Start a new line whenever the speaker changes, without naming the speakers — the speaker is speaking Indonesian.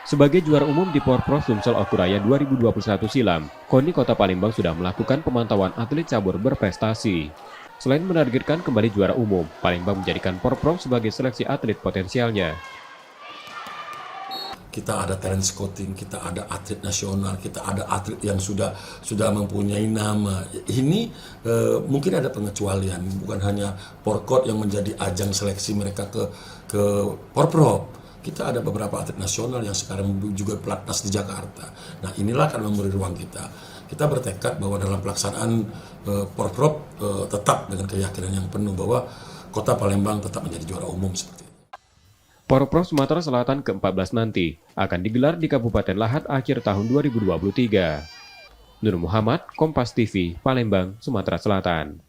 Sebagai juara umum di Porprov Sumsel Okuraya 2021 silam, KONI Kota Palembang sudah melakukan pemantauan atlet cabur berprestasi. Selain menargetkan kembali juara umum, Palembang menjadikan Porprov sebagai seleksi atlet potensialnya.
Kita ada talent scouting, kita ada atlet nasional, kita ada atlet yang sudah mempunyai nama. Ini mungkin ada pengecualian, bukan hanya Porkot yang menjadi ajang seleksi mereka ke Porprov. Kita ada beberapa atlet nasional yang sekarang juga pelatnas di Jakarta. Nah, inilah akan memberi ruang kita. Kita bertekad bahwa dalam pelaksanaan Porprov tetap dengan keyakinan yang penuh bahwa Kota Palembang tetap menjadi juara umum seperti itu.
Porprov Sumatera Selatan ke-14 nanti akan digelar di Kabupaten Lahat akhir tahun 2023. Nur Muhammad, Kompas TV, Palembang, Sumatera Selatan.